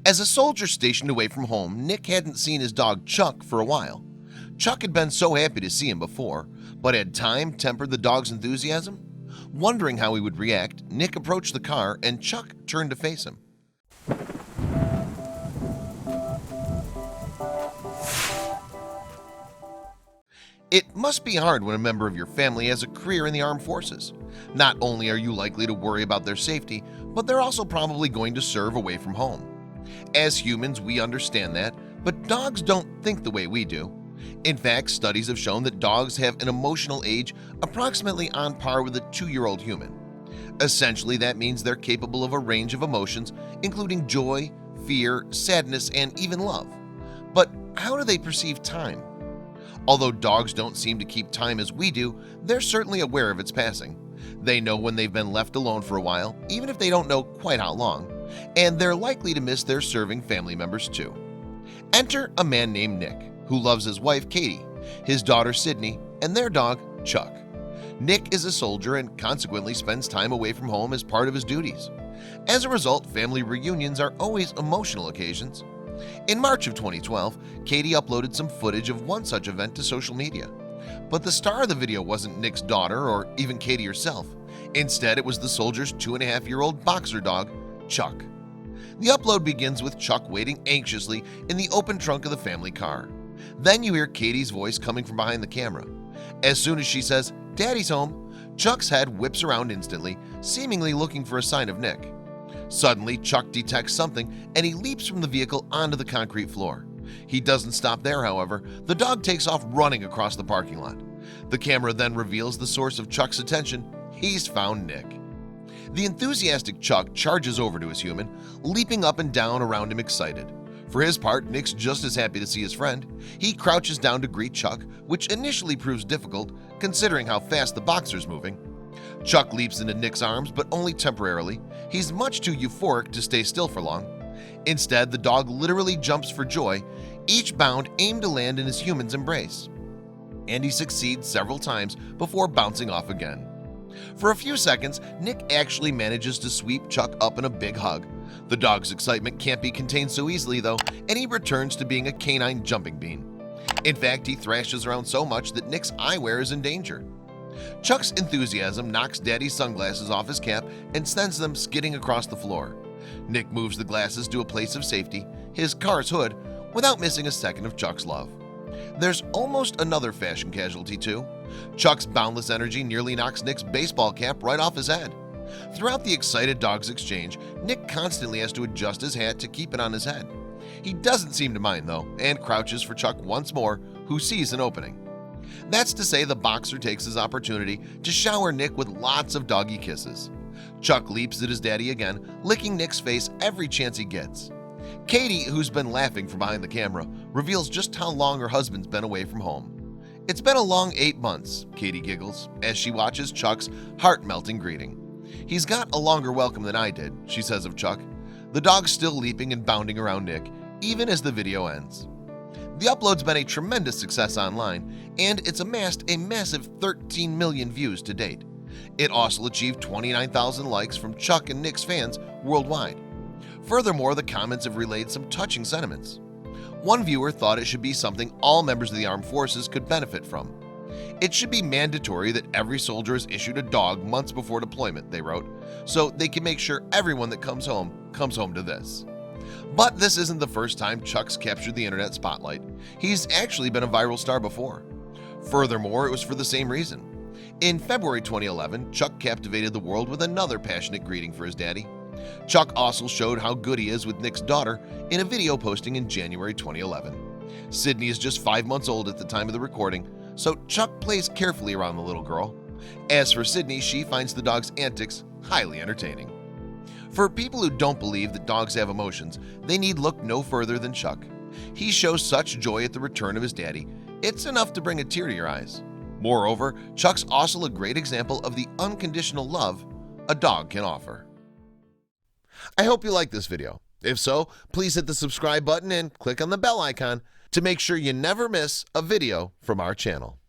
As a soldier stationed away from home, Nick hadn't seen his dog Chuck for a while. Chuck had been so happy to see him before, but had time tempered the dog's enthusiasm? Wondering how he would react, Nick approached the car and Chuck turned to face him. It must be hard when a member of your family has a career in the armed forces. Not only are you likely to worry about their safety, but they're also probably going to serve away from home. As humans, we understand that, but dogs don't think the way we do. In fact, studies have shown that dogs have an emotional age approximately on par with a 2-year-old human. Essentially, that means they're capable of a range of emotions, including joy, fear, sadness, and even love. But how do they perceive time? Although dogs don't seem to keep time as we do, they're certainly aware of its passing. They know when they've been left alone for a while, even if they don't know quite how long, and they're likely to miss their serving family members too. Enter a man named Nick, who loves his wife Katie, his daughter Sydney, and their dog Chuck. Nick is a soldier and consequently spends time away from home as part of his duties. As a result, family reunions are always emotional occasions. In March of 2012, Katie uploaded some footage of one such event to social media. But the star of the video wasn't Nick's daughter or even Katie herself. Instead, it was the soldier's 2.5-year-old boxer dog, Chuck. The upload begins with Chuck waiting anxiously in the open trunk of the family car. Then you hear Katie's voice coming from behind the camera. As soon as she says, "Daddy's home," Chuck's head whips around instantly, seemingly looking for a sign of Nick. Suddenly, Chuck detects something and he leaps from the vehicle onto the concrete floor. He doesn't stop there, however. The dog takes off running across the parking lot. The camera then reveals the source of Chuck's attention. He's found Nick. The enthusiastic Chuck charges over to his human, leaping up and down around him excited. For his part, Nick's just as happy to see his friend. He crouches down to greet Chuck, which initially proves difficult considering how fast the boxer's moving. Chuck leaps into Nick's arms, but only temporarily. He's much too euphoric to stay still for long. Instead, the dog literally jumps for joy, each bound aimed to land in his human's embrace. And he succeeds several times before bouncing off again. For a few seconds, Nick actually manages to sweep Chuck up in a big hug. The dog's excitement can't be contained so easily though, and he returns to being a canine jumping bean. In fact, he thrashes around so much that Nick's eyewear is in danger. Chuck's enthusiasm knocks Daddy's sunglasses off his cap and sends them skidding across the floor. Nick moves the glasses to a place of safety, his car's hood, without missing a second of Chuck's love. There's almost another fashion casualty too. Chuck's boundless energy nearly knocks Nick's baseball cap right off his head. Throughout the excited dog's exchange, Nick constantly has to adjust his hat to keep it on his head. He doesn't seem to mind though, and crouches for Chuck once more, who sees an opening. That's to say, the boxer takes his opportunity to shower Nick with lots of doggy kisses. Chuck leaps at his daddy again, licking Nick's face every chance he gets. Katie, who's been laughing from behind the camera, reveals just how long her husband's been away from home. "It's been a long 8 months," Katie giggles as she watches Chuck's heart-melting greeting. "He's got a longer welcome than I did," she says of Chuck. The dog's still leaping and bounding around Nick, even as the video ends. The upload's been a tremendous success online, and it's amassed a massive 13 million views to date. It also achieved 29,000 likes from Chuck and Nick's fans worldwide. Furthermore, the comments have relayed some touching sentiments. One viewer thought it should be something all members of the armed forces could benefit from. "It should be mandatory that every soldier is issued a dog months before deployment," they wrote, "so they can make sure everyone that comes home to this." But this isn't the first time Chuck's captured the internet spotlight. He's actually been a viral star before. Furthermore, it was for the same reason. In February 2011, Chuck captivated the world with another passionate greeting for his daddy. Chuck also showed how good he is with Nick's daughter in a video posting in January 2011. Sydney is just 5 months old at the time of the recording, so Chuck plays carefully around the little girl. As for Sydney, she finds the dog's antics highly entertaining. For people who don't believe that dogs have emotions, they need look no further than Chuck. He shows such joy at the return of his daddy, it's enough to bring a tear to your eyes. Moreover, Chuck's also a great example of the unconditional love a dog can offer. I hope you liked this video. If so, please hit the subscribe button and click on the bell icon to make sure you never miss a video from our channel.